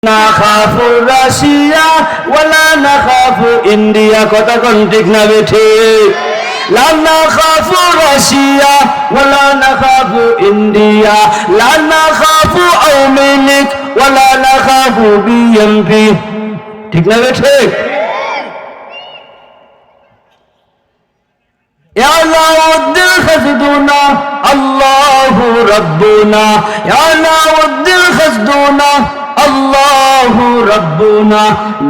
নাখাফু Russia ওয়ালা নাখাফু India, কথা কোন ঠিক না বেঠিক? লা নাখাফু রাশিয়া ওয়ালা নাখাফু ইন্ডিয়া, লা নাখাফু আওয়ামী লীগ ওয়ালা নাখাফু বিএনপি, ঠিক না বেঠিক? يا ود الخزدونا الله ربنا، يا ود الخزدونا الله ربنا،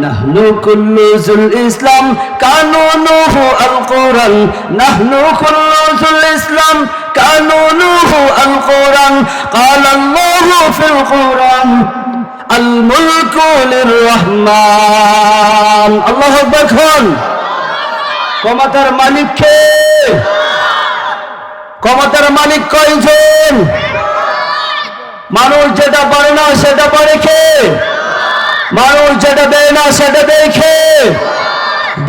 نحن كل ذو الإسلام قانونه القرآن، نحن كل ذو الإسلام قانونه القرآن، قال الله في القرآن الملك للرحمن। الله أكبر খান। ক্ষমতার মালিক কে? ক্ষমতার মালিক কয়জন? মানুষ যেটা পারে না সেটা পারে কে? মানুষ যেটা দেয় না সেটা দেয় কে?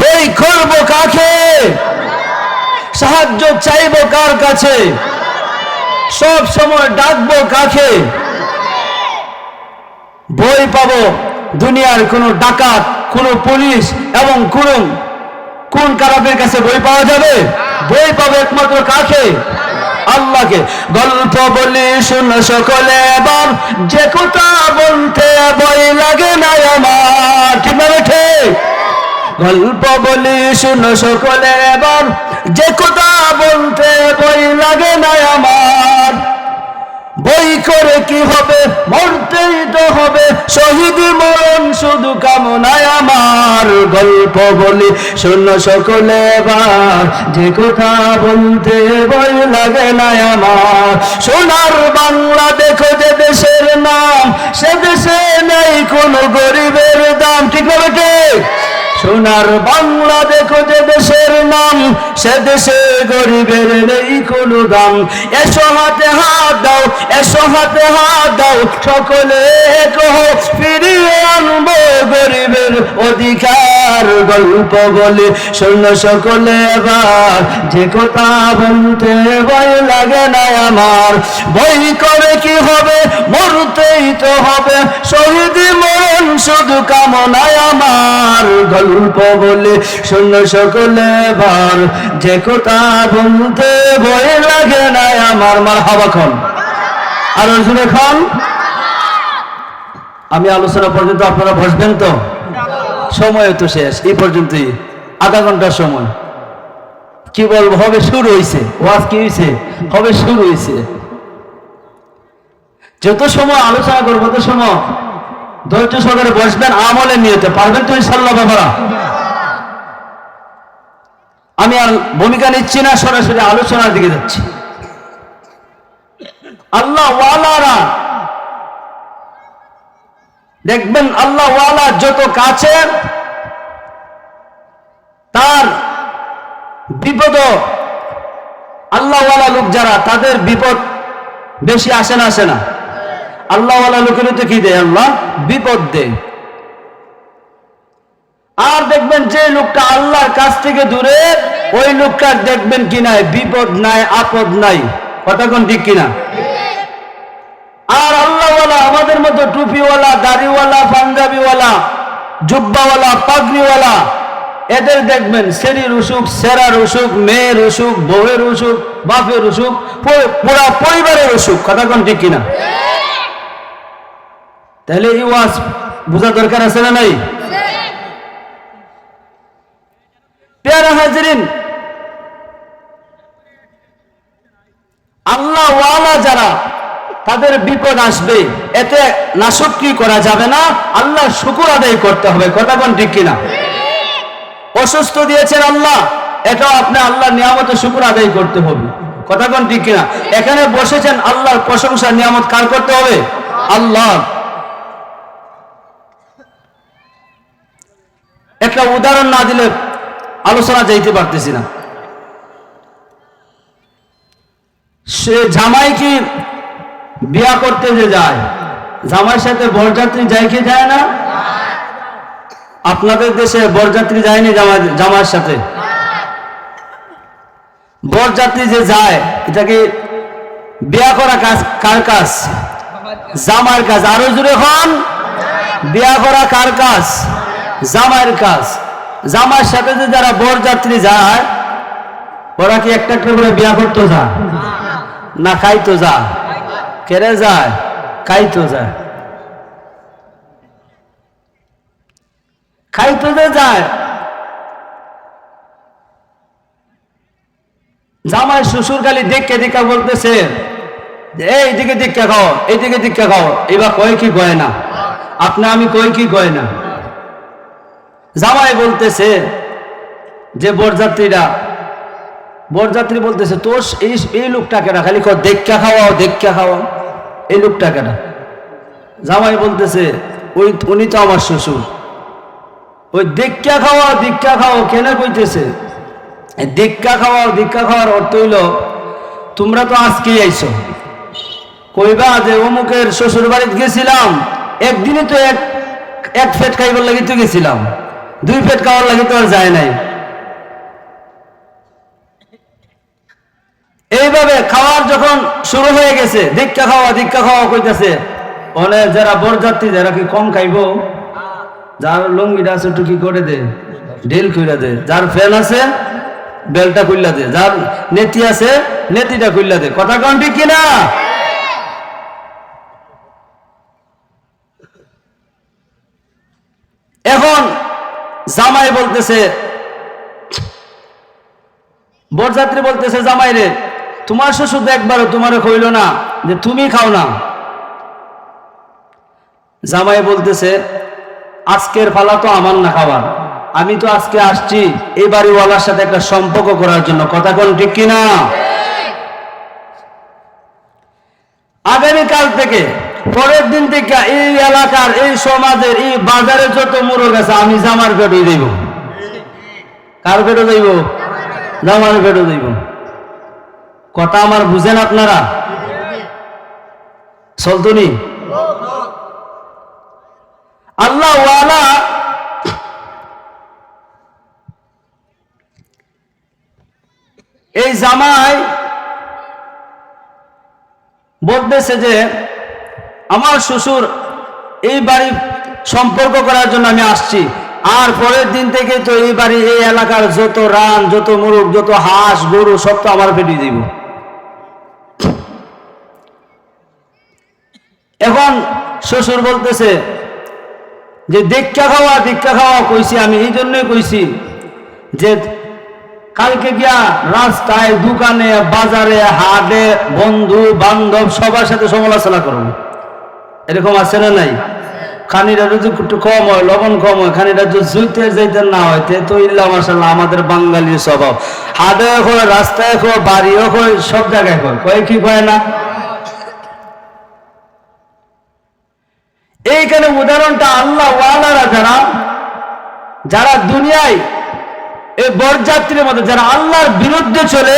দেই করবো কাকে? সাহায্য চাইবো কার কাছে? সব সময় ডাকবো কাকে? ভয় পাবো দুনিয়ার কোন ডাকাত, কোন পুলিশ এবং কোন কারাবের কাছে বই পাওয়া যাবে? বই পাবে একমাত্র কাকে? আল্লাহকে। গল্প বলি শুনো সকলে এবার, যে কথা বলতে ভয় লাগে না আমার, ঠিক না ঠিক? গল্প বলি শুনো সকলে এবার, যে কথা বলতে ভয় লাগে না আমার। বই করে কি হবে, মরতেই তো হবে, শহীদ মরণ শুধু কামনায় আমার। গল্প বলি শোনো সকলে এবার, যে কথা বলতে ভয় লাগে না আমার। সোনার বাংলা দেখো যে দেশের নাম, সে দেশে নেই কোনো গরিবের দাম, ঠিক না ঠিক? সোনার বাংলা দেখো যে দেশের নাম, সে দেশে গরিবের নেই কোনো দাম। এসো হাতে হাত দাও, এসো হাতে হাত দাও, সকলে কহ ফিরিয়ে আনবো গরিবের অধিকার। গল্প বলে শোনো সকলে এবার, যে কথা বলতে ভয় লাগে না আমার। বই করে কি হবে, মরতেই তো হবে, শহীদ মরণ শুধু কামনায় আমার। গল্প বলে শোনো সকলে এবার, যে কথা বলতে ভয় লাগে না আমার। মারহাবা খান, আরো জোরে খান। আমি আলোচনা পর্যন্ত আপনারা বসবেন তো? সময় তো শেষ, এই পর্যন্তই, আধা ঘন্টার সময়। কি বলবো, হবে শুরু হয়েছে, ওয়াজ কি হয়েছে, হবে শুরু হয়েছে। যত সময় আলোচনা করবো তত সময় ধৈর্য সহকারে বসবেন, আমলে নিয়েতে পারবেন তো ইনশাআল্লাহ বাবারা। আমি আর ভূমিকা নিচ্ছি না, সরাসরি আলোচনার দিকে যাচ্ছি। আল্লাহ ওয়ালারা দেখবেন, আল্লাহ ওয়ালা যত কাছে, তার বিপদ, আল্লাহ ওয়ালা লোক যারা, তাদের বিপদ বেশি আসে না? আসে না? আল্লাহ ওয়ালা লোকের তো কি দেয়? আল্লাহ বিপদ দেয়। আর দেখবেন যে লোকটা আল্লাহর কাছ থেকে দূরে, ওই লোকটার দেখবেন কি নাই, বিপদ নাই, আপদ নাই, কথা কোন ঠিক কিনা? আর আল্লাহওয়ালা আমাদের মতো টুপিওয়ালা, দাড়িওয়ালা, পাঞ্জাবিওয়ালা, জুব্বাওয়ালা, পাগড়িওয়ালা, এদের দেখবেন শরীর অসুখ, সেরার অসুখ, মেয়ের অসুখ, বউয়ের অসুখ, বাপের অসুখ, পুরা পরিবারের অসুখ, কথা কোন ঠিক কিনা? তাহলে এই ওয়াজ বোঝা দরকার আছে না নাই? প্যারা হাজরিন, আল্লাহ ওয়ালা যারা, তাদের বিপদ আসবে, এতে নাশকরি করা যাবে না, আল্লাহ শুকর আদায় করতে হবে, কথা কোন ঠিক কিনা? অসুস্থ দিয়েছেন আল্লাহ, এটাও আপনি আল্লাহর নিয়ামতের শুকর আদায় করতে হবে, কথা কোন ঠিক কিনা? এখানে বসেছেন, আল্লাহর প্রশংসা নিয়ামত কার করতে হবে? আল্লাহ। একটা উদাহরণ না দিলে আলোচনা যাইতে পারতেছি না। সে জামাই কি বিয়া করতে যে যায়, জামাইয়ের সাথে বরযাত্রী যায় কি যায় না? আপনাদের দেশে বরযাত্রী যায়নি জামাইয়ের সাথে? বরযাত্রী যে যায়, এটা কি বিয়া করা কাজ কার কাজ? জামাইয়ের কাজ। আরো জোরে হন, বিয়া করা কার কাজ? জামাইয়ের কাজ। জামাইয়ের সাথে যে যারা বরযাত্রী যায় ওরা কি একটা একটা করে বিয়া করতে যায় না খাইতো যায়? কেড়ে যায়? খাইতো যায়। খাইতো যায়। জামাই শ্বশুর খালি দেখে দেখা বলতেছে এইদিকে দীক্ষা খাও, এইদিকে দীক্ষা খাও। এবার কয় কি কয় না? আপনি আমি কই কি কয় না? জামাই বলতেছে যে বরযাত্রী বলতেছে তোর এই লোকটাকে না খালি দীক্ষা খাওয়াও দীক্ষা খাওয়াও, এই লোকটাকে না। জামাই বলতেছে উনি তো আমার শ্বশুর। ওই দীক্ষা খাওয়াও কেন কইতেছে? দীক্ষা খাওয়ার অর্থ হইল তোমরা তো আজকেই আইছো, কইবা যে অমুকের শ্বশুর বাড়িতে গেছিলাম, একদিনই তো এক ফেট খাইবার লাগি তো গেছিলাম, 2 ফেট খাওয়ার লাগি তো আর যায় নাই। এইভাবে খাওয়ার যখন শুরু হয়ে গেছে, দীক্ষা খাওয়া কইতেছে, অনেক যারা বরযাত্রী যারা কি কম খাইবো? যার লুঙ্গিটা আছে একটু কি করে দে, ঢিল খুইলা দে। যার ফ্যান আছে বেলটা খুললা দে। যার নেতি আছে নেতিটা খুললা দে। কথা কোন ঠিক কিনা? এখন জামাই বলতেছে, বরযাত্রী বলতেছে জামাই রে, তোমার শ্বশুর একবারও তোমারে কইল না যে তুমি খাও না? জামাই বলতেছে আজকের ফালা তো আমার না খাবার, আমি তো আজকে আসছি এই বাড়িওয়ালার সাথে একটা সম্পর্ক করার জন্য। কথা কোন ঠিক কিনা? আগামীকাল থেকে পরের দিন থেকে এই এলাকার এই সমাজের এই বাজারে যত মোরগ আছে আমি জামার পেটে দেব। কার পেটে দেব? জামার পেটে দেব। কথা আমার বুঝেন আপনারা? চলতনি আল্লাহ ওয়ালা এই জামাই বলতেছে যে আমার শ্বশুর এই বাড়ি সম্পর্ক করার জন্য আমি আসছি, আর পরের দিন থেকে তো এই বাড়ি এই এলাকার যত রান যত মুরগ যত হাঁস গরু সব তো আমার পেটে দিব। এখন শ্বশুর বলতেছে যে দীক্ষা খাওয়া কইছি আমি এই জন্যই কইছি যে কালকে গিয়া রাস্তায় দোকানে বাজারে হাটে বন্ধু বান্ধব সবার সাথে সমালোচনা করবো। এরকম আছে না নাই? খানিটা যদি একটু কম হয়, লবণ কম হয়, খানিটা যদি যাইতে না হয় তো ইল্লা মাশাআল্লাহ আমাদের বাঙালির স্বভাব। হাটে হয়, রাস্তায় হয়, বাড়িও হয়, সব জায়গায় হয়। কয় কি কয় না? এইখানে উদাহরণটা আল্লাহ ওয়ালারা যারা দুনিয়ায় এই বরযাত্রীর মতো যারা আল্লাহর বিরুদ্ধে চলে,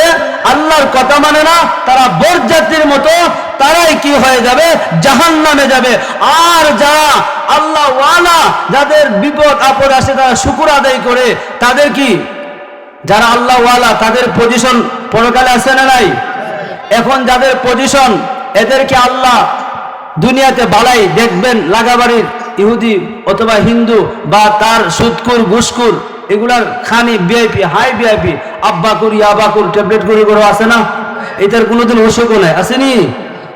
আল্লাহর কথা মানে না, তারা বরযাত্রীর মতো তারাই কি হয়ে যাবে? জাহান্নামে যাবে। আর যারা আল্লাহ ওয়ালা যাদের বিপদ আপদ আসে তারা শুকর আদায় করে, তাদের কি যারা আল্লাহ ওয়ালা তাদের পজিশন পরকালে আছে না নাই? এখন যাদের পজিশন এদেরকে আল্লাহ দুনিয়াতে বালাই দেখবেন, লাগাবাড়ির ইহুদি অথবা হিন্দু বা তার সুদকুর ঘুষকুর এগুলার খানি ভিআইপি হাই ভিআইপি আব্বাকুর ইয়াবাকুর ট্যাবলেট করে আছে না? এটার কোনোদিন অসুখও নাই, আসেনি?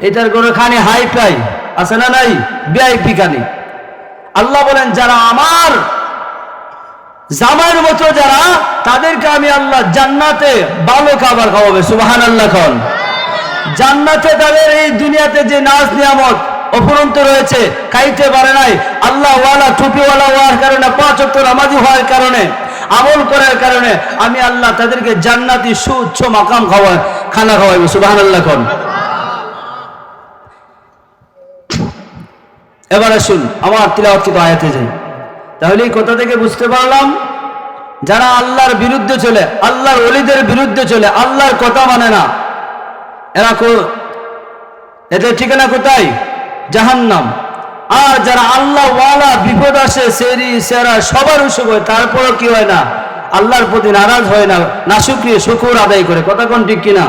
এটার করে খানি হাই ফাই আছে না নাই? ভিআইপি খানি। আল্লাহ বলেন যারা আমার জামাইয়ের মতো যারা, তাদেরকে আমি আল্লাহ জান্নাতে ভালো খাবার খাওয়াবে। সুবহানাল্লাহ খান। জান্নাতে তাদের এই দুনিয়াতে যে নাজ নিয়ামত অফুরন্ত রয়েছে, খাইতে পারে নাই, আল্লাহ ওয়ালা টুপিওয়ালা হওয়ার কারণে 5 ওয়াক্ত নামাজি হওয়ার কারণে আমল করার কারণে আমি আল্লাহ তাদেরকে জান্নাতি সুউচ্চ মাকাম খানা খাওয়াইব। সুবহানাল্লাহ খান। এবার আসুন আমার তিলাওয়াতকৃত আয়াতে যাই। তাহলে এই কথা থেকে বুঝতে পারলাম যারা আল্লাহর বিরুদ্ধে চলে, আল্লাহর ওলিদের বিরুদ্ধে চলে, আল্লাহর কথা মানে না, এদের ঠিকানা কোথায়? জাহান্নাম। আর যারা আল্লাহ ওয়ালা বিপদ আসে সেরি সেরা সবার অসুখ হয়, তারপরও কি হয় না? আল্লাহর প্রতি নারাজ হয় না, নাশুকরিয়ে শুকর আদায় করে। কথা কোন ঠিক কিনা?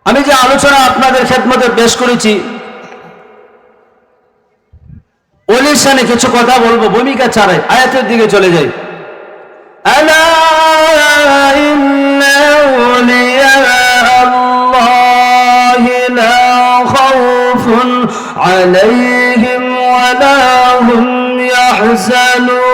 আমি যে আলোচনা আপনাদের খেদমতে পেশ করেছি ওলির শানে কিছু কথা বলবো, ভূমিকা ছাড়াই আয়াতের দিকে চলে যাই। আলা ইন্না আউলিয়া আল্লাহি লা খাউফুন আলাইহিম ওয়া লা হুম ইয়াহজানুন।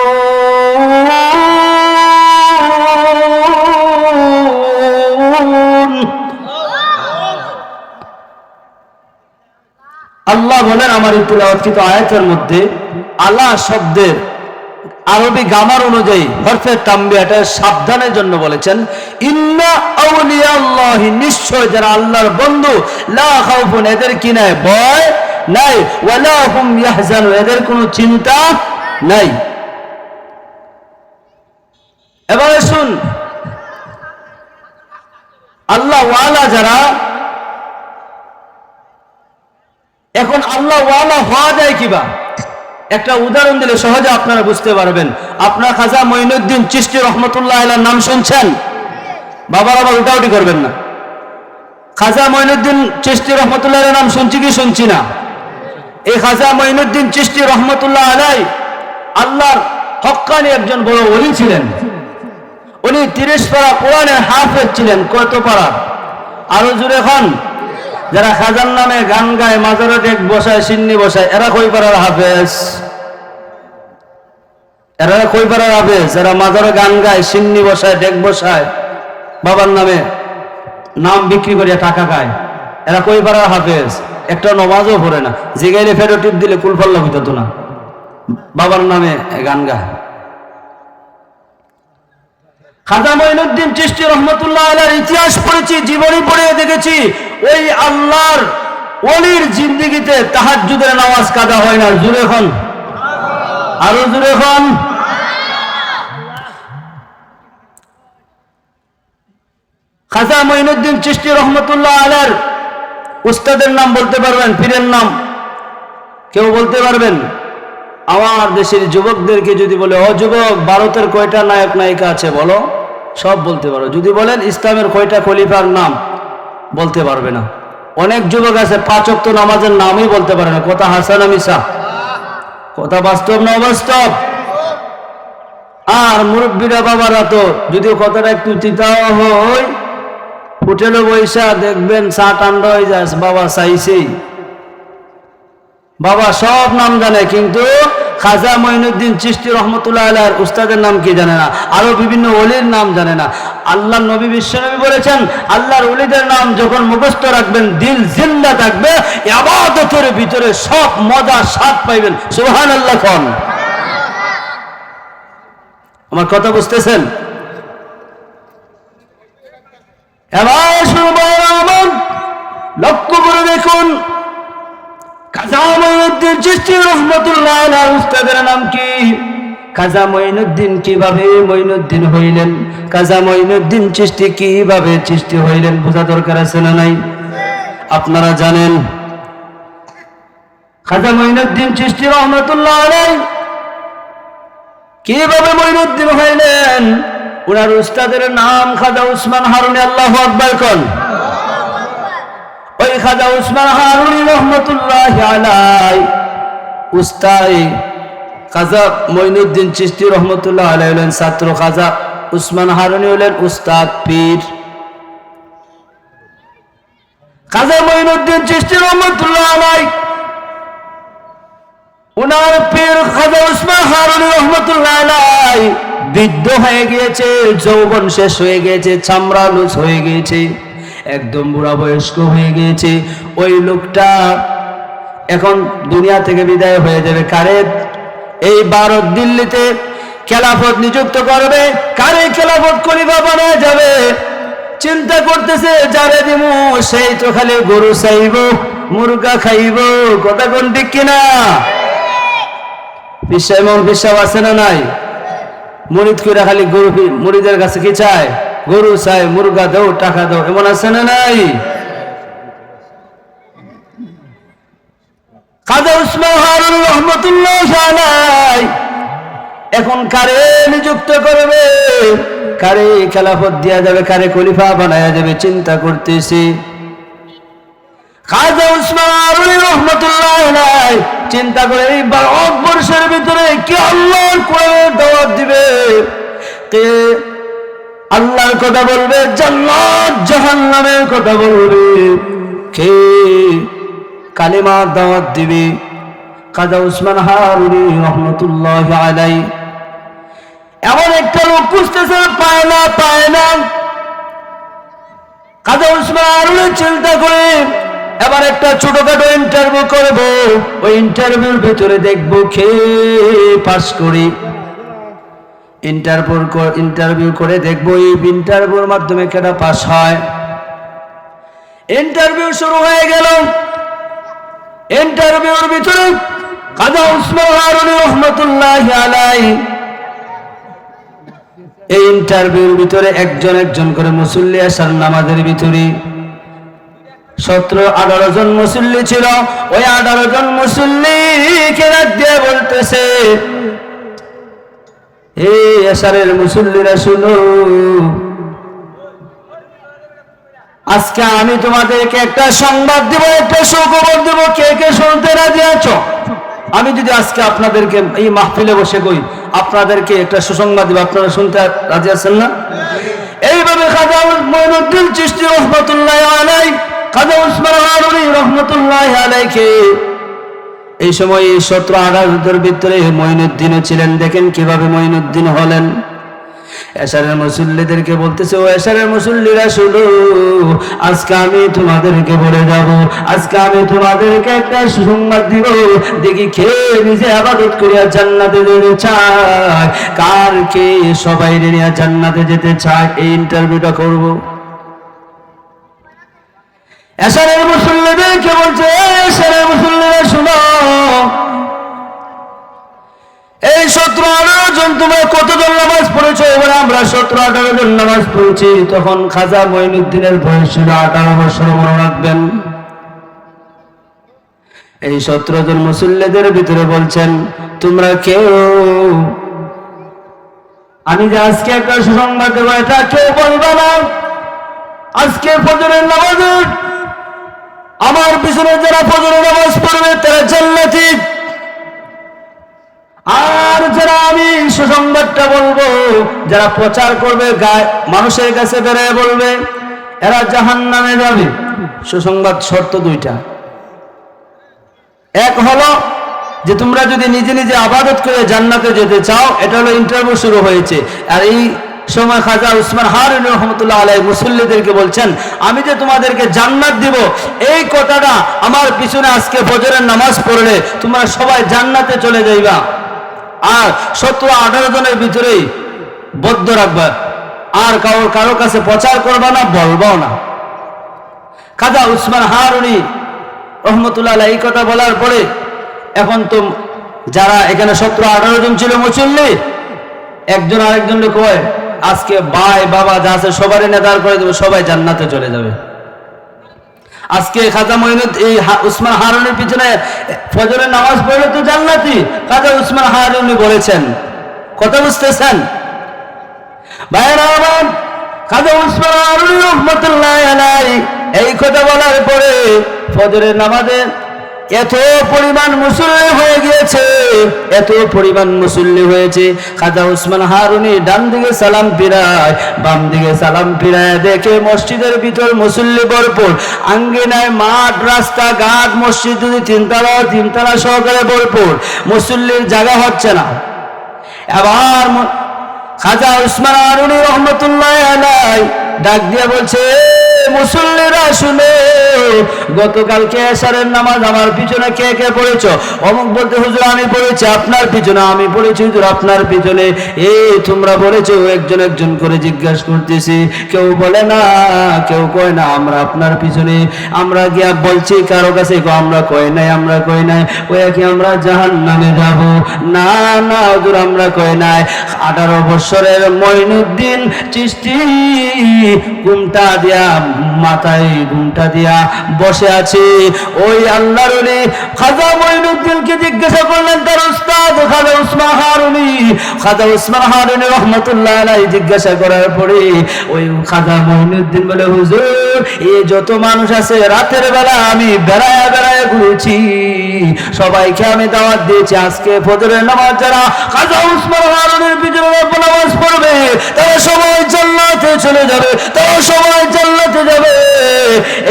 আল্লাহ বলেন আমার এই তিলাওয়াতকৃত আয়াতের মধ্যে আলা শব্দের আরবি গ্রামার অনুযায়ী হরফে তানবিয়াটা সাবধানের জন্য বলেছেন, ইন্না আউলিয়া আল্লাহি, নিশ্চয় যারা আল্লাহর বন্ধু, লা খাউফুন, এদের কি নাই, ভয় নাই, ওয়ালা হুম ইয়াহজানুন, এদের কোনো চিন্তা নাই। এবারে শুন, আল্লাহ ওয়ালা যারা, এখন আল্লাহ ওয়ালা হওয়া যায় কিবা, একটা উদাহরণ দিলে সহজে আপনারা বুঝতে পারবেন। আপনার খাজা মঈনুদ্দিন চিশতি রহমতুল্লাহ আলাইহির নাম শুনছেন? বাবার আবার উল্টাউটি করবেন না। খাজা মঈনুদ্দিন চিশতি রহমতুল্লাহ আলাইহির নাম শুনছি কি শুনছি না? এই খাজা মঈনুদ্দিন চিশতি রহমতুল্লাহ আলাইহি আল্লাহর হক্কানি একজন বড় ওলি ছিলেন। উনি 30 পারা কোরআনের হাফেজ ছিলেন। কত পারা? আরো জোরে খান। যারা খাজার নামে গান গায়, মাজারে ডেক বসায়, সিন্নি বসায়, এরা কই পারার হাফেজ? এরা কই পারার হাফেজ? এরা মাজারে গান গায়, সিন্নি বসায়, ডেক বসায়, বাবার নামে নাম বিক্রি করিয়া টাকা খায়, এরা কই পারার হাফেজ? একটা নমাজও পড়ে না, জিগাইলে ফেরো টিপ দিলে কুলফল্লা হইতো না, বাবার নামে গান গায়। খাজা মঈনুদ্দিন চিশতি রহমতুল্লাহ আলাইহির ইতিহাস পড়েছি, জীবনী পড়ে দেখেছি, ওই আল্লাহর ওলির জিন্দেগিতে তাহাজ্জুদের নামাজ কাজা হয় না। জুড়ে খন, আরো জুড়ে খন। খাজা মঈনুদ্দিন চিশতি রহমতুল্লাহ আলাইহির উস্তাদের নাম বলতে পারবেন? পীরের নাম কেউ বলতে পারবেন? আমার দেশের যুবকদেরকে যদি বলে, ও যুবক, ভারতের কয়টা নায়ক নায়িকা আছে বলো, সব বলতে পারো। যদি বলেন ইসলামের কয়টা খলিফার নাম, বলতে পারবে না। অনেক যুবক আছে 5 ওয়াক্ত নামাজের নামই বলতে পারে না। কথা হাসান মিশা? কথা বাস্তব না অবাস্তব? আর মুরব্বীরা বাবারা তো যদিও কথাটা একটু চিন্তাও হয়, হোটেলে বৈশা দেখবেন চা ঠান্ডা হয়ে যায়, বাবা চাইছেই, বাবা সব নাম জানে, কিন্তু খাজা মঈনুদ্দিন চিশতি রহমতুল্লাহ আলাইহির উস্তাদের নাম কি জানে না, আরো বিভিন্ন ওলির নাম জানে না। আল্লাহর নবী বিশ্বনবী বলেছেন, আল্লাহর ওলিদের নাম যখন মুখস্থ রাখবেন, দিল জিন্দা থাকবে, ইবাদতের ভিতরে সব মজা স্বাদ পাইবেন। সুবহানাল্লাহ কোন? আমার কথা বুঝতেছেন? এবার শুনুন, লক্ষ্য করে দেখুন, খাজা মঈনুদ্দিন চিশতি রহমতুল্লাহ আলাইহির উস্তাদের নাম কি? খাজা মঈনুদ্দিন কিভাবে মঈনুদ্দিন হইলেন, খাজা মঈনুদ্দিন চিশতি কিভাবে চিশতি হইলেন, বোঝা দরকার আছে না নাই? আপনারা জানেন খাজা মঈনুদ্দিন চিশতি রহমতুল্লাহ আলাইহি কিভাবে মঈনুদ্দিন হইলেন? ওনার উস্তাদের নাম খাজা উসমান হারুনি। আল্লাহু আকবার কোন? ওই খাজা উসমান হারুনি রহমতুল্লাহ আলাইহি উস্তাদ খাজা মঈনুদ্দিন চিশতি রহমতুল্লাহ আলাইহি হলেন ছাত্র, খাজা উসমান হারুনি হলেন উস্তাদ পীর। খাজা মঈনুদ্দিন চিশতি রহমতুল্লাহ আলাইহি ওনার পীর খাজা উসমান হারুনি রহমতুল্লাহ আলাইহি বৃদ্ধ হয়ে গিয়েছে, যৌবন শেষ হয়ে গিয়েছে, চামড়া লুজ হয়ে গিয়েছে, একদম বুড়া বয়স্ক হয়ে গিয়েছে। ওই লোকটা এখন দুনিয়া থেকে বিদায় হয়ে যাবে। কারে? এই ভারত দিল্লিতে খেলাফত নিযুক্ত করবে, কারে খেলাফত খলিফা বানায় যাবে। চিন্তা করতেছে, যারে দিব সেই তো খালি গরু চাইব, মুরগা খাইব। কথা কোন ঠিক কিনা? বিশ্বাস এমন বিশ্বাস আছে না নাই? মুরিদ করে খালি গরু, মুরিদের কাছে কি চায়? গরু চাই, মুরগা দাও, টাকা দাও, এমন আছে না নাই? খাজা উসমান হারুনি রহমতুল্লাহ আলাইহি এখন কারে নিযুক্ত করবে, কারে খেলাফত দেয়া যাবে, কারে খলিফা বানায়া যাবে, চিন্তা করতেছি। খাজা উসমান আরুনি রহমাতুল্লাহ আলাইহি চিন্তা করে এই ভারতবর্ষের ভিতরে কি আল্লাহর কোরআনের দাওয়াত দিবে, কে আল্লাহর কথা বলবে, জান্নাত জাহান্নামের কথা বলবে, কে কালিমার দাওয়াত দিবে। খাজা উসমান হারুনি রহমাতুল্লাহ আলাইহি এমন একটা লোক খুঁজতেছে, পায় না। খাজা উসমান হারুনি চিন্তা করে এবার একটা ছোটখাটো ইন্টারভিউ করব, ওই ইন্টারভিউর ভিতরে দেখবো কে পাস করি। ইন্টারভিউ করে দেখবো এই ইন্টারভিউর মাধ্যমে কেটা পাস হয়। ইন্টারভিউ শুরু হয়ে গেল। ইন্টারভিউর ভিতরে খাজা উসমান হারুনি রহমাতুল্লাহ আলাইহি এই ইন্টারভিউর ভিতরে একজন করে মুসল্লি আসার নামাজের ভিতরে 17-18 জন মুসল্লি ছিল। ওই 18 জন মুসল্লিকে রাত দিয়ে বলতেছে, এই এশারের মুসল্লিরা শুনো, আজকে আমি তোমাদেরকে একটা সংবাদ দেব, একটা সুখবর দেব, কে কে শুনতে রাজি আছো? আমি যদি আজকে আপনাদেরকে এই মাহফিলে বসে কই আপনাদেরকে একটা সুসংবাদ দেব, আপনারা শুনতে রাজি আছেন না? এইভাবে খাজা মঈনুদ্দিন চিশতি রহমাতুল্লাহ আলাইহি খাজা উসমান হারুনি রহমাতুল্লাহ আলাইহি এই সময় 17-18 ভিতরে মঈনুদ্দিনও ছিলেন। দেখেন কিভাবে মঈনুদ্দিন হলেন। এশারের মুসল্লিদেরকে বলতেছে, ও এশারের মুসল্লিরা শুনো, আজকে আমি তোমাদেরকে বলে যাব, আজকে আমি তোমাদেরকে একটা সুসংবাদ দিব, দেখি কে নিজে ইবাদত করিয়া জান্নাতে যেতে চায়, কার কে সবাই নিয়ে জান্নাতে যেতে চায়। এই ইন্টারভিউটা করব। এশারের মুসল্লিদেরকে বলছে, এশারের মুসল্লিরা শুনো, এই 17-18 জন তোমরা কতজন নামাজ পড়েছো? এবার আমরা 17-18 জন নামাজ পড়েছি। তখন খাজা মঈনুদ্দিনের বয়স ছিল 18 বছর, মনে রাখবেন। এই 17 জন মুসল্লিদের ভিতরে বলছেন, তোমরা কেউ আমি যে আজকে একটা সুসংবাদ দেবো এটা কেউ বলবে না। আজকে ফজরের নামাজে আমার পিছনে যারা ফজরের নামাজ পড়বে তারা জান্নাতি, আর যারা আমি সুসংবাদটা বলবো, যারা প্রচার করবে মানুষের কাছে বেরিয়ে বলবে, এরা জাহান্নামে যাবে। সুসংবাদ শর্ত দুইটা। এক হলো যে তোমরা যদি নিজে নিজে ইবাদত করে জান্নাতে যেতে চাও, এটা হলো ইন্টারভিউ শুরু হয়েছে। আর এই সময় খাজা উসমান হারুনি রহমাতুল্লাহ আলাইহি মুসল্লিদেরকে বলছেন, আমি যে তোমাদেরকে জান্নাত দিব, এই কথাটা আমার পিছনে আজকে ফজরের নামাজ পড়লে তোমরা সবাই জান্নাতে চলে যাইবা। আর 17-18 জনের ভিতরেই বদ্ধ রাখবা, আর কারো কাছে প্রচার করবা না, বলবাও না। খাজা উসমান হারুনি রহমাতুল্লাহ আলাইহি এই কথা বলার পরে এখন তো যারা এখানে 17-18 জন ছিল মুসল্লি, একজন আরেকজনকে কয়, আজকে ভাই বাবা যা আছে সবারই নেতার করে দেবে, সবাই জান্নাতে চলে যাবে। আজকে খাজা মঈনুদ্দিন উসমান হারুনির পিছনে ফজরের নামাজ পড়লে তো জান্নাতি। খাজা উসমান হারুনি বলেছেন, কথা বুঝতেছেন ভাইরা আমার? খাজা উসমান হারুনি রহমাতুল্লাহ আলাইহি এই কথা বলার পরে ফজরের নামাজে এত পরিমাণ মুসল্লি হয়ে গিয়েছে, এত পরিমাণ মুসল্লি হয়েছে। খাজা উসমান হারুনি ডান দিকে সালাম ফিরায়, বাম দিকে সালাম ফিরায়, দেখে মসজিদের ভিতর মুসল্লি ভরপুর, আঙ্গিনায় মাঠ, রাস্তা ঘাট, মসজিদ যদি তিনতলা সহকারে ভরপুর, মুসল্লির জায়গা হচ্ছে না। এবার খাজা উসমান হারুনি রহমাতুল্লাহ আলাইহি ডাক দিয়ে বলছে, মুসল্লিরা শুনে, গতকালকে এশারের নামাজ আমার পিছনে কে কে পড়েছো? অমুক বলতে, হুজুর আমি পড়েছি আপনার পিছনে, আমি পড়েছি হুজুর আপনার পিছনে। এই তোমরা বলেছো? একজন করে জিজ্ঞাসা করতেছি, কেউ বলে না, কেউ কয় না আমরা আপনার পিছনে। আমরা গিয়া বলছি কারো কাছে, আমরা কয় নাই, আমরা কয় নাই। ওই কি আমরা জাহান্নামে যাব? না না হুজুর আমরা কয় নাই। 18 বছরের মঈনুদ্দিন চিশতি ঘুমটা দিয়া, মাথায় ঘুমটা দিয়া বসে আছে। ওই আল্লাহর ওলি খাজা মঈনুদ্দিনকে জিজ্ঞাসা করলেন, তার উস্তাদ উস্তাদ খাজা উসমান হারুনি রহমাতুল্লাহ আলাইহি জিজ্ঞাসা করার পরে ওই খাজা মঈনুদ্দিন বলে, হুজুর এই যত মানুষ আছে রাতের বেলা আমি বেড়ায় বেড়ায় ঘুরেছি, সবাইকে আমি দাওয়াত দিয়েছি আজকে ফজরের নামাজ যারা খাজা উসমান হারুনির পিছনে নামাজ পড়বে তারা সবাই জান্নাতে চলে যাবে, তারা সবাই জান্নাতে যাবে।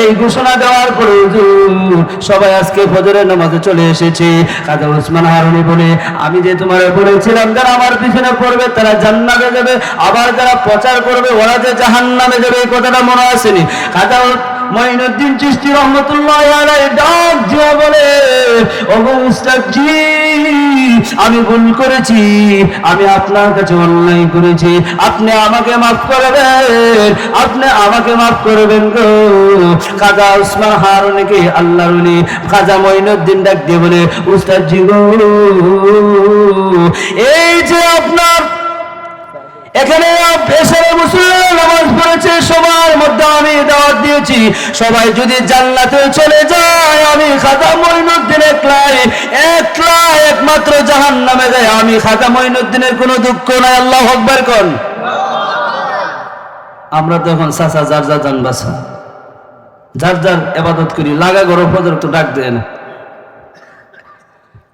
এই ঘোষণা দেওয়ার পরে হুজুর সবাই আজকে ফজরের নামাজে চলে এসেছে। খাজা উসমান হারুনি বলে, আমি যে তোমার বলেছিলাম যারা আমার পিছনে পড়বে তারা জান্নাতে যাবে, আবার যারা প্রচার করবে ওরা যে জাহান্নামে যাবে, এই কথাটা মনে আসেনি? খাজা মঈনুদ্দিন চিশতি রহমাতুল্লাহ আলাইহি ডাক দিয়ে বলে, ওগো উস্তাদ জি আমি ভুল করেছি, আমি আপনার কাছে অন্যায় করেছি, আপনি আমাকে মাফ করবেন, আপনি আমাকে মাফ করবেন গো। খাজা উসমান হারুনিকে আল্লাহর ওলি খাজা মঈনুদ্দিন ডাক দিয়ে বলে, উস্তাদ জি গো এই যে আপনার এখানে এসে মুসলিম নামাজ পড়েছে সবার মধ্যে আমি দাওয়াত দিয়েছি, সবাই যদি জান্নাতে চলে যায় আমি খাজা মঈনুদ্দিন একমাত্র জাহান্নামে যায়, আমি খাজা মঈনুদ্দিনের কোনো দুঃখ নাই। আল্লাহু আকবার কোন। আমরা তো এখন চাচা যার যার জান বাসা যার যার ইবাদত করি, লাগা গরো ফজর তো ডাক দেয় না।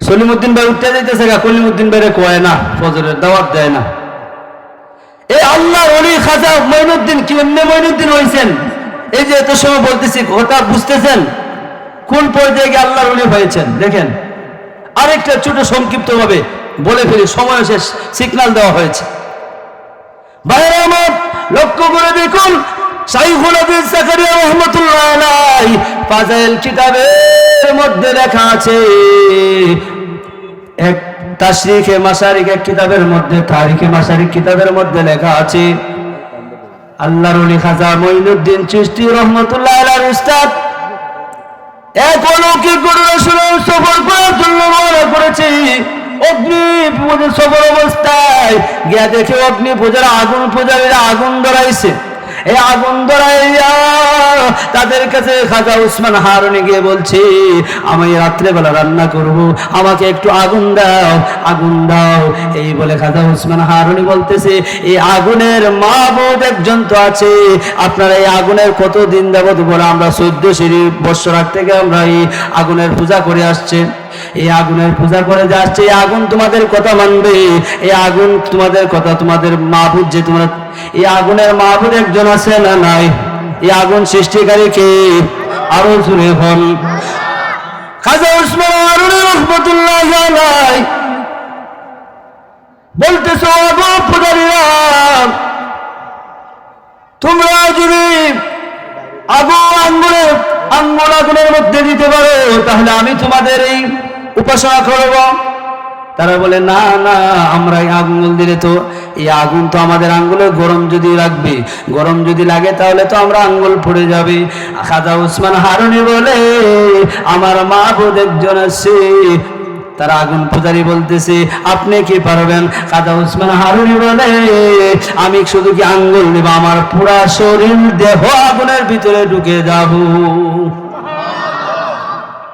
সলিমউদ্দিন ভাই উঠতে যাইতেছে গা, কলিমউদ্দিন ভাইরে কয় না, ফজরের দাওয়াত দেয় না। এই আল্লাহর ওলি খাজা মঈনুদ্দিন কেমনে মঈনুদ্দিন হয়েছেন, এই যে এত সময় বলতেছি কথা বুঝতেছেন কোন পর্যায়ে গিয়ে আল্লাহর ওলি হয়েছেন? দেখেন আরেকটা ছোট সংক্ষিপ্ত ভাবে বলে ফেলি, সময় শেষ, সিগন্যাল দেওয়া হয়েছে। ভাইরা আমার লক্ষ্য করে দেখুন, শাইখুল হাদিস জাকারিয়া রাহমাতুল্লাহ আলাইহি ফাজাইল কিতাবের মধ্যে লেখা আছে, এক তাশরিখে মাশারিক এক কিতাবের মধ্যে, তারিখে মাশারিক কিতাবের মধ্যে লেখা আছে, আল্লাহর ওলি খাজা মঈনুদ্দিন চিশতি রহমাতুল্লাহ আলাইহির উস্তাদ এক অলৌকিক ঘটনা সফর করার জন্য রওনা করেছে। অগ্নি পূজার সফর অবস্থায় গিয়া দেখে অগ্নি পূজার পূজারীরা আগুন ধরাইছে। এই আগুন ধরাইয়া তাদের কাছে খাজা উসমান হারুনি গিয়ে বলছে, আমি রাত্রেবেলা রান্না করব, আমাকে একটু আগুন দাও, আগুন দাও। এই বলে খাজা উসমান হারুনি বলতেছে, এই আগুনের মাবুদ একজন তো আছে, আপনারা এই আগুনের কতদিন যাবত বলে, আমরা 14 বছর আগ থেকে আমরা এই আগুনের পূজা করে আসছে, এই আগুনের পূজা করে যাচ্ছে, এই আগুন তোমাদের কথা মানবে, এই আগুন তোমাদের কথা, তোমাদের মাবুদ যে তোমরা, এই আগুনের মাবুদ একজন আছে না নাই? এই আগুন সৃষ্টিকারী কে? আরো জোরে হল। খাজা উসমান হারুনি রাহমাতুল্লাহ আলাইহি বলতেছো, আগুন পূজারীরা তোমরা যদি আগুনের মধ্যে দিতে পারো তাহলে আমি তোমাদের এই উপাসনা করব। তারা বলে, না না, আমরা এই আঙ্গুল দিলে তো এই আগুন তো আমাদের আঙ্গুলে গরম যদি লাগবে, গরম যদি লাগে তাহলে তো আমরা আঙ্গুল পুড়ে যাবে। খাজা উসমান হারুনি বলে, আমার মাবুদ একজন আছে, তারা আগুন পূজারী বলতেছে, আপনি কি পারবেন? খাজা উসমান হারুনি বলে, আমি শুধু কি আঙ্গুল দেব, আমার পুরা শরীর দেহ আগুনের ভিতরে ঢুকে যাব।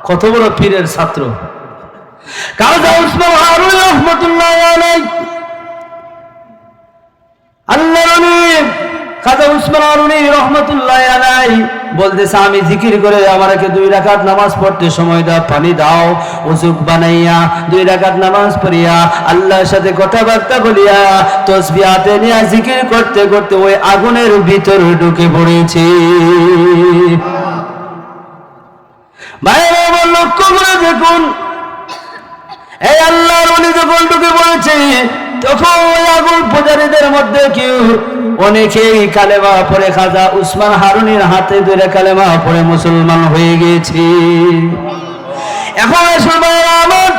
কত বড় পীরের ছাত্র খাজা উসমান হারুনি রাহমাতুল্লাহ আলাইহি। আল্লাহর ওলি খাজা উসমান হারুনি রাহমাতুল্লাহ আলাইহি বলতেছে, আমি জিকির করে আমাকে 2 রাকাত নামাজ পড়তে সময় দাও, পানি দাও, ওযু বানাইয়া 2 রাকাত নামাজ পড়িয়া আল্লাহর সাথে কথাবার্তা বলিয়া তাসবিহ হাতে নিয়ে জিকির করতে করতে ওই আগুনের ভিতরে ঢুকে পড়েছে। ভাইরা আমার লক্ষ্য করে দেখুন, এই আল্লাহর ওলি যখন ঢুকে পড়েছে তখন ওই আগুন পূজারীদের মধ্যে কেউ অনেকেই কালেমা পড়ে খাজা উসমান হারুনির হাতে ধরে কালেমা পড়ে মুসলমান হয়ে গেছে। এখন আমার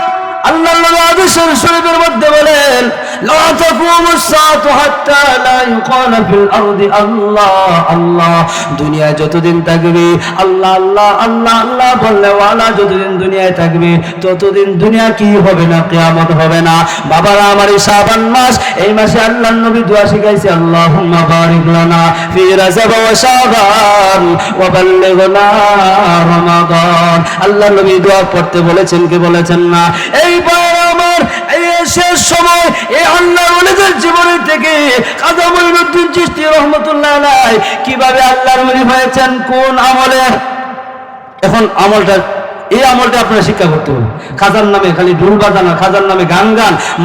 আল্লাহর নবী হাদিস শরীফের মধ্যে বলেন, লা তাকুমুস সাআতু হাত্তা লা ইউকালা ফিল আরদি আল্লাহ আল্লাহ। দুনিয়া যতদিন থাকবে আল্লাহ আল্লাহ আল্লাহ আল্লাহ বললে ওয়ালা, যতদিন দুনিয়ায় থাকবে ততদিন দুনিয়া কি হবে না? কিয়ামত হবে না। বাবারা আমার, এই শাবান মাস, এই মাসে আল্লাহর নবী দোয়া শিখাইছে, আল্লাহুম্মা বারিক লানা ফি রাজব ওয়া শাবান ওয়া বাল্লিগনা রমাদান। আল্লাহর নবী দোয়া পড়তে বলেছেন কি বলেছেন না? এই আমার এই শেষ সময় এই আল্লাহর ওলিদের জীবনী থেকে খাজা মঈনুদ্দিন চিশতি রহমতুল্লাহ আলাইহি কিভাবে আল্লাহর ওলি হয়েছেন, কোন আমলে। এখন এই আমলটা আপনারা শিক্ষা করতে হবে। খাজার নামে খালি ঢোল বাজানো, খাজার নামে গান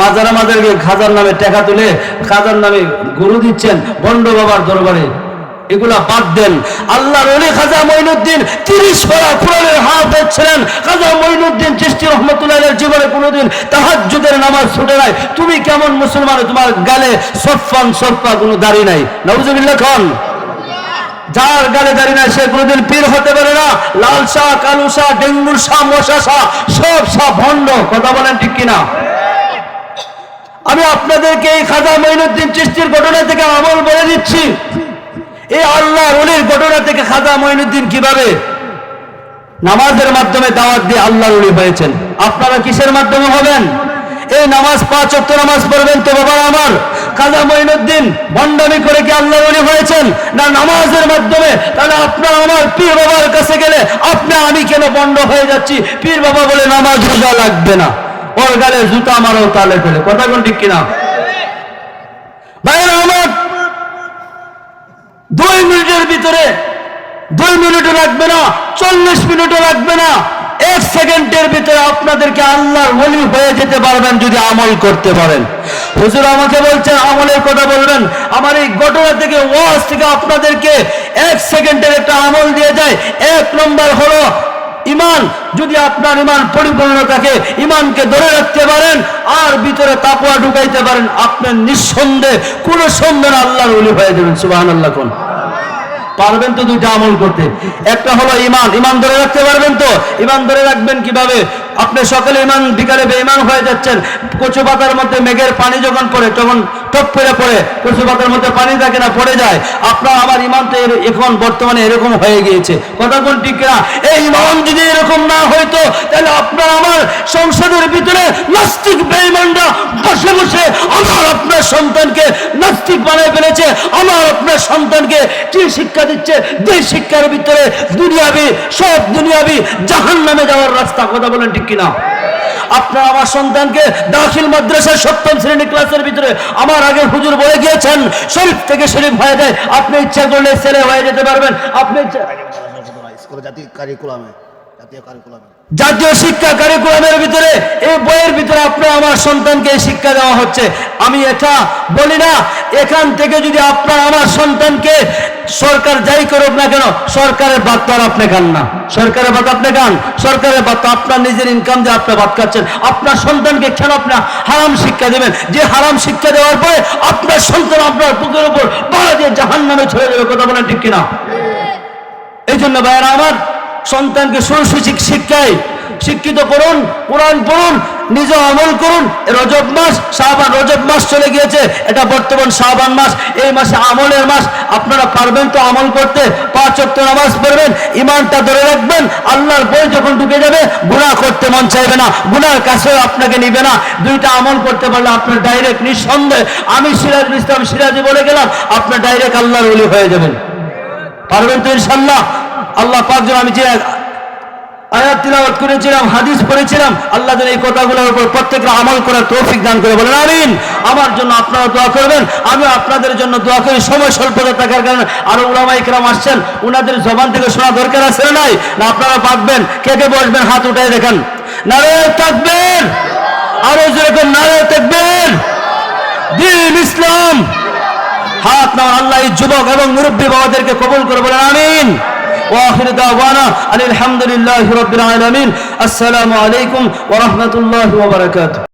মাজারে মাজারে খাজার নামে টাকা তুলে খাজার নামে গরু দিচ্ছেন বন্ড বাবার দরবারে, এগুলা বাদ দেন। আল্লাহর ওলি খাজা মঈনুদ্দিন 30 পারা কোরআনের হাফেজ ছিলেন। খাজা মঈনুদ্দিন চিশতি রহমতুল্লাহ আলাইহির জীবনে কোনোদিন তাহাজ্জুদের নামাজ ছুটে নাই। তুমি কেমন মুসলমান, তোমার গালে সফা কোনো দাড়ি নাই? নাউজুবিল্লাহ খান। যার গালে দাড়ি নাই সে কোনোদিন পীর হতে পারে না। লাল শাহ, কালু শাহ, ডেঙ্গুর শাহ, মশা শাহ, সব শাহ ভণ্ড। কথা বলেন ঠিক কিনা? আমি আপনাদেরকে এই খাজা মঈনুদ্দিন চিশতির ঘটনা থেকে আমল বলে দিচ্ছি। এই আল্লাহর ওলির ঘটনা থেকে খাজা মঈনুদ্দিন কিভাবে নামাজের মাধ্যমে দাওয়াত দিয়ে আল্লাহর ওলি হয়েছেন। আপনারা কিসের মাধ্যমে হবেন? এই নামাজ 5 ওয়াক্ত নামাজ পড়বেন তো বাবা আমার। খাজা মঈনুদ্দিন ভণ্ডামি করে কি আল্লাহর ওলি হয়েছেন? না, নামাজের মাধ্যমে। তাহলে আপনার আমার পীর বাবার কাছে গেলে আমি কেন ভণ্ড হয়ে যাচ্ছি? পীর বাবা বলে নামাজ রোজা লাগবে না, ওর গালে জুতা মারো তালে ফেলে। কথা কোন ঠিক কিনা? ভাইরা আমার, 2 মিনিটের ভিতরে, 2 মিনিটও লাগবে না, 40 মিনিটও লাগবে না, 1 সেকেন্ডের ভিতরে আপনাদেরকে আল্লাহর ওলি হয়ে যেতে পারবেন যদি আমল করতে পারেন। হুজুর আমাকে বলছেন আমলের কথা বলবেন। আমার এই ঘটনা থেকে, ওয়াজ থেকে আপনাদেরকে 1 সেকেন্ডের একটা আমল দিয়ে যায়। 1 নম্বর হলো ইমান। যদি আপনার ইমান পরিপূর্ণ থাকে, ইমানকে ধরে রাখতে পারেন আর ভিতরে তাকওয়া ঢুকাইতে পারেন, আপনি নিঃসন্দেহে কোনো সন্দেহ আল্লাহর ওলি হয়ে যাবেন। সুবহানাল্লাহ কোন পারবেন তো 2টা আমল করতে। একটা হলো ইমান ধরে রাখতে পারবেন তো? ইমান ধরে রাখবেন কিভাবে? আপনি সকালে ইমান, বিকালে বেঈমান হয়ে যাচ্ছেন। কচু পাতার মধ্যে মেঘের পানি যখন পড়ে তখন টপ করে পড়ে, কচু পাতার মধ্যে পানি থাকে না, পড়ে যায়। আপনার আমার ইমান তো এখন বর্তমানে এরকম হয়ে গিয়েছে। কথা কোন ঠিক না? এই ইমান যদি এরকম না হইতো তাহলে আপনার আমার সংসদের ভিতরে নাস্তিক বেঈমানরা বসে বসে আমার আপনার সন্তানকে নাস্তিক বানিয়ে ফেলেছে। আমার আপনার সন্তানকে কি শিক্ষা দিচ্ছে? যে শিক্ষার ভিতরে সব দুনিয়াবি জাহান্নামে যাওয়ার রাস্তা। কথা বলেন ঠিক কিনা? আপনার আমার সন্তানকে দাখিল মাদ্রাসার 7ম শ্রেণী ক্লাসের ভিতরে আমার আগে হুজুর বলে গিয়েছেন শরীফ থেকে শরীফ হয়ে যায়। আপনি ইচ্ছা করলে ছেলে হয়ে যেতে পারবেন। আপনি জাতীয় শিক্ষা কারিকুলামের ভিতরে, এই বইয়ের ভিতরে আপনার আমার সন্তানকে শিক্ষা দেওয়া হচ্ছে। আমি এটা বলি না, এখান থেকে যদি আপনার আমার সন্তানকে সরকার যাই করুক না কেন, সরকারের ভাত তো আর আপনি খান না। সরকারের ভাত আপনি খান? সরকারের ভাত তো আপনার নিজের ইনকাম দিয়ে আপনি ভাত খাচ্ছেন। আপনার সন্তানকে কেন আপনি হারাম শিক্ষা দেবেন? যে হারাম শিক্ষা দেওয়ার পরে আপনার সন্তান আপনার বুকের উপর পাড়া দিয়ে জাহান্নামে চলে যাবে। কথা বলেন ঠিক কিনা? এই জন্য ভাইয়েরা আমার, সন্তানকে সুশিক্ষিত শিক্ষায় শিক্ষিত করুন, কোরআন পড়ুন, নিজে আমল করুন। রজব মাস, শাবান, রজব মাস চলে গিয়েছে, এটা বর্তমান শাবান মাস। এই মাসে আমলের মাস। আপনারা পারবেন তো আমল করতে? 5 ওয়াক্ত নামাজ পড়বেন, ইমানটা ধরে রাখবেন। আল্লাহর বই যখন ঢুকে যাবে গুনাহ করতে মন চাইবে না, গুনাহর কাছেও আপনাকে নিবে না। 2টা আমল করতে পারলে আপনার ডাইরেক্ট নিঃসন্দেহে, আমি সিরাজুল ইসলাম সিরাজি বলে গেলাম, আপনার ডাইরেক্ট আল্লাহর ওলি হয়ে যাবেন। পারবেন তো ইনশাআল্লাহ? আল্লাহ পাক যেন, আমি যে আয়াত তিলাওয়াত করেছিলাম, হাদিস পড়েছিলাম, আল্লাহ যেন এই কথাগুলোর উপর প্রত্যেকটা আমল করার তৌফিক দান করে। বলেন আমিন। আমার জন্য আপনারা দোয়া করবেন, আমি আপনাদের জন্য দোয়া করি। সময় স্বল্পতা থাকার কারণে আরো উলামায়ে কেরাম আসছেন, ওনাদের জবান থেকে শোনা দরকার আছে না নাই? না আপনারা পাকবেন? কে কে বসবেন হাত উঠায় দেখেন। নারে তাকবীর, আরো যেরকম নারে তাকবীর। দ্বীন ইসলাম। হাত নাও। আল্লাহ এই যুবক এবং মুরব্বী বাবাদেরকে কবুল করে। বলেন আমিন। وآخر دعوانا أن الحمد لله رب العالمين. السلام عليكم ورحمة الله وبركاته.